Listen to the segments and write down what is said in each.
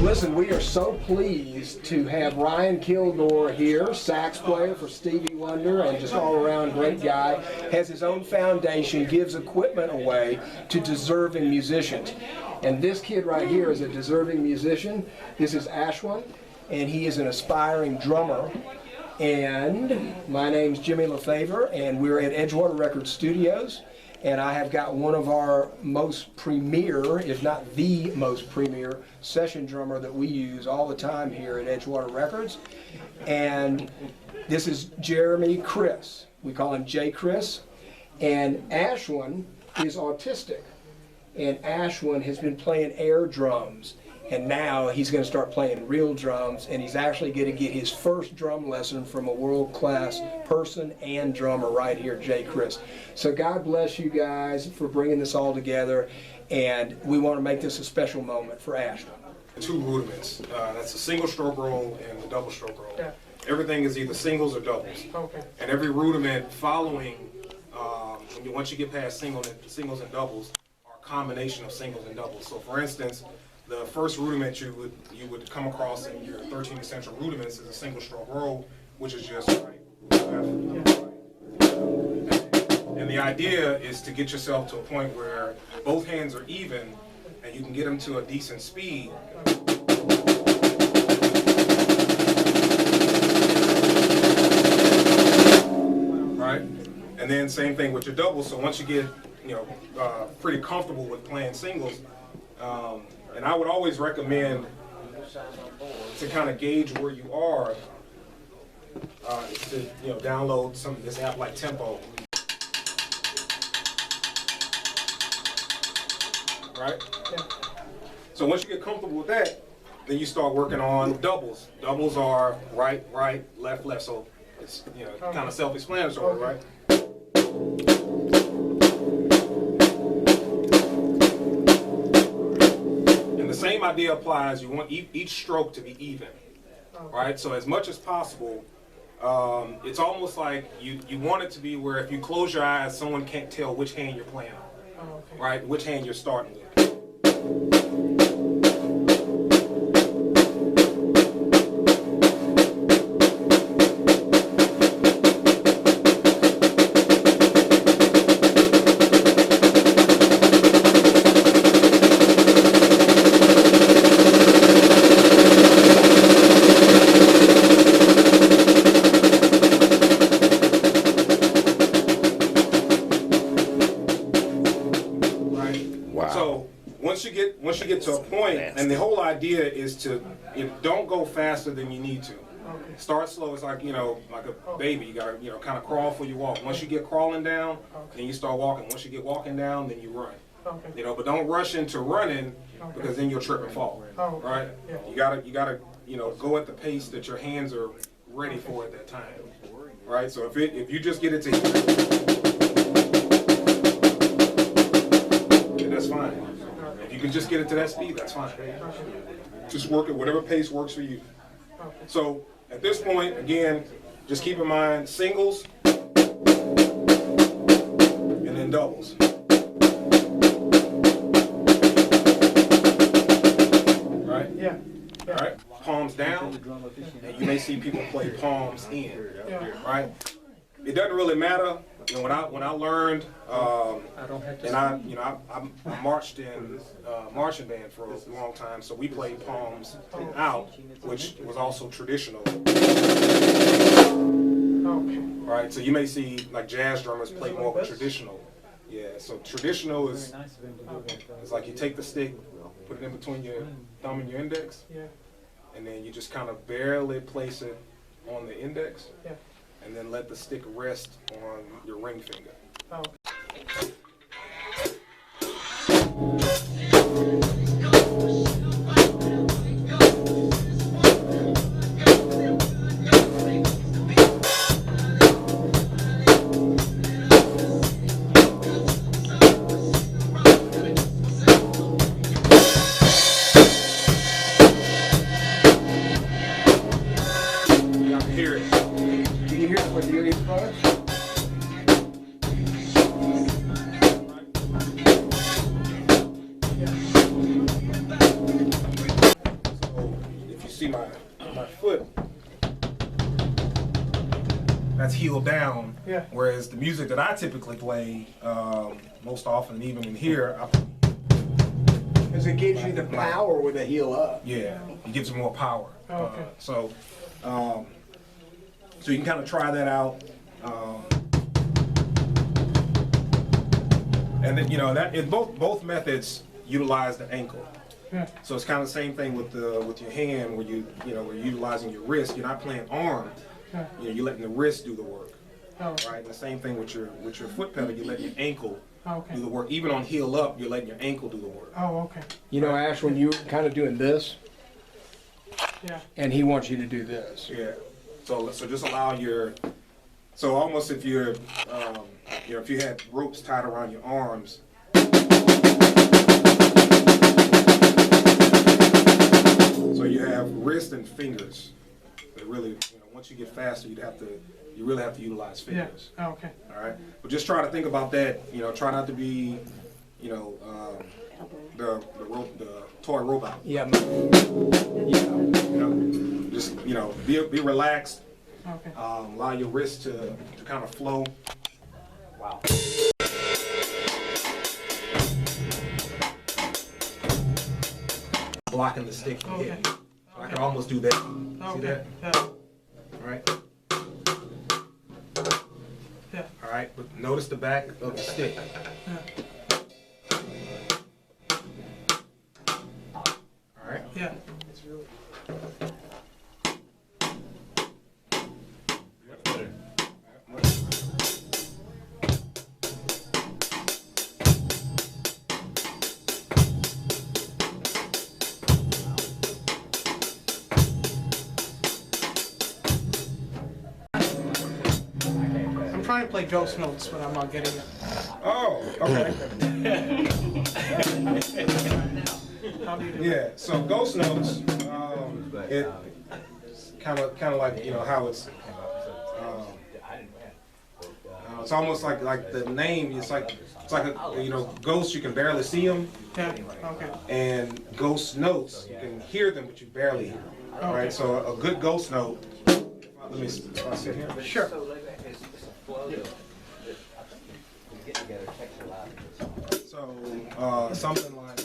Listen, we are so pleased to have Ryan Kilgore here, sax player for Stevie Wonder and just all around great guy. Has his own foundation, gives equipment away to deserving musicians. And this kid right here is a deserving musician. This is Ashwin, and he is an aspiring drummer. And my name's Jimmy LaFavor, and we're at Edgewater Records Studios. And I have got one of our most premier, if not the most premier, session drummer that we use all the time here at Edgewater Records. And this is Jeremy Chris. We call him J. Chris. And Ashwin is autistic. And Ashwin has been playing air drums. And now he's going to start playing real drums, and he's actually going to get his first drum lesson from a world-class person and drummer right here, J. Chris. So God bless you guys for bringing this all together, and we want to make this a special moment for Ashwin. Two rudiments. That's a single stroke roll and a double stroke roll. Yeah. Everything is either singles or doubles. Okay. And every rudiment following, once you get past singles and doubles, are a combination of singles and doubles. So for instance, the first rudiment you would come across in your 13 essential rudiments is a single stroke roll, which is just right, left, right. And the idea is to get yourself to a point where both hands are even and you can get them to a decent speed. Right? And then same thing with your doubles. So once you get pretty comfortable with playing singles, and I would always recommend to kind of gauge where you are, to download this app like Tempo. Right? Yeah. So once you get comfortable with that, then you start working on doubles. Doubles are right, right, left, left. So it's kind of self-explanatory, right? The same idea applies. You want each stroke to be even, right? So as much as possible, it's almost like you want it to be where if you close your eyes, someone can't tell which hand you're playing on, right? Which hand you're starting with. Once you get to a point, and the whole idea is to don't go faster than you need to. Start slow. It's like like a baby. You gotta kind of crawl before you walk. Once you get crawling down, then you start walking. Once you get walking down, then you run. But don't rush into running because then you'll trip and fall. Right? You gotta go at the pace that your hands are ready for at that time. Right? So if you just get it to here, then that's fine. If you can just get it to that speed, that's fine. Just work at whatever pace works for you. So at this point, again, just keep in mind singles and then doubles. Right? Yeah. All right. Palms down, and you may see people play palms in. Right? It doesn't really matter. When I learned, and I marched in marching band for a long time, so we played palms out, which was also traditional. Right, so you may see like jazz drummers play more of a traditional. Yeah, so traditional is like you take the stick, put it in between your thumb and your index, and then you just kind of barely place it on the index. And then let the stick rest on your ring finger. You can hear it. Can you hear it with your earbuds? my foot, that's heel down. Yeah. Whereas the music that I typically play most often, even in here, Because it gives you the power with the heel up. yeah, it gives you more power. Oh, okay. So you can kind of try that out. And then, you know, both methods utilize the ankle. Yeah. So it's kind of the same thing with your hand, where where you're utilizing your wrist. You're not playing arm. Yeah. You're letting the wrist do the work. Oh. Right. And the same thing with your foot pedal. You're letting your ankle Okay. do the work. Even on heel up, you're letting your ankle do the work. Oh, okay. You know, Ash, when you're kind of doing this, Yeah. and he wants you to do this. Yeah. So just allow so almost if you're if you had ropes tied around your arms. So you have wrist and fingers. That really, once you get faster, you really have to utilize Yeah. fingers. Oh, okay. All right. But just try to think about that. Try not to be, the toy robot. Yeah. Just be relaxed. Okay. Allow your wrist to kind of flow. Wow. Blocking the stick from hitting. So I can almost do that. See that? Yeah. All right. Yeah. All right. But notice the back of the stick. Yeah. All right. Yeah. I'm trying to play ghost notes, but I'm not getting it. Oh, okay. How do you do Yeah. So ghost notes, it kind of like how it's almost like the name. It's like a ghosts, you can barely see them, that? Yeah. Okay. and ghost notes, you can hear them but you barely hear them. Okay. Right. So a good ghost note. Let me sit here. Sure. So something like.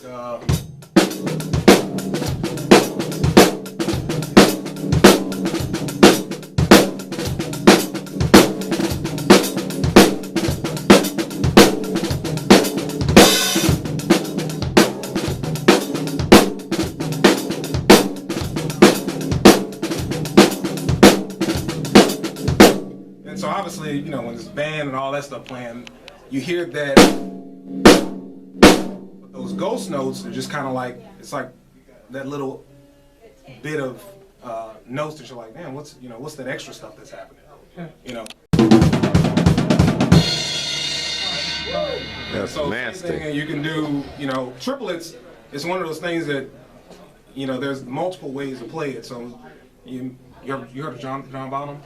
And so obviously, when this band and all that stuff playing, you hear that. But those ghost notes are just kind of like, it's like that little bit of notes that you're like, man, what's that extra stuff that's happening? That's So nasty. same thing you can do, triplets is one of those things that, there's multiple ways to play it. So you heard of John Bonham?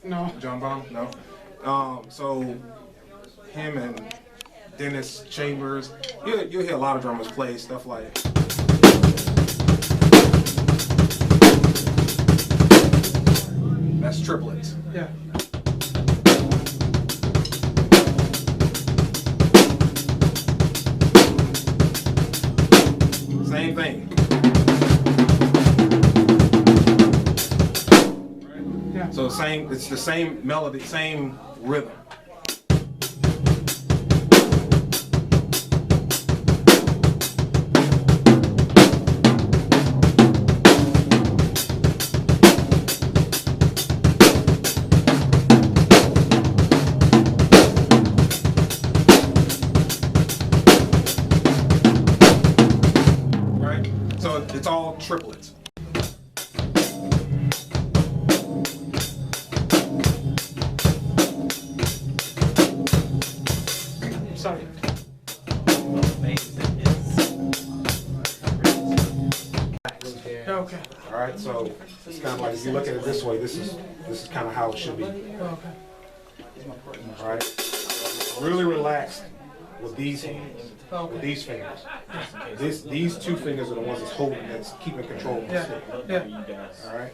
No. John Bonham? No. So him and Dennis Chambers, you'll hear a lot of drummers play stuff like. That's triplets. Yeah. Same thing. Yeah. So it's the same melody, same rhythm. Right? So it's all triplets. Sorry. Okay. All right, so it's kind of like, if you look at it this way, this is kind of how it should be. Okay. All right, really relaxed. with these hands, Okay. with these fingers. These two fingers are the ones that's holding, that's keeping control of the Yeah, stick. yeah. All right.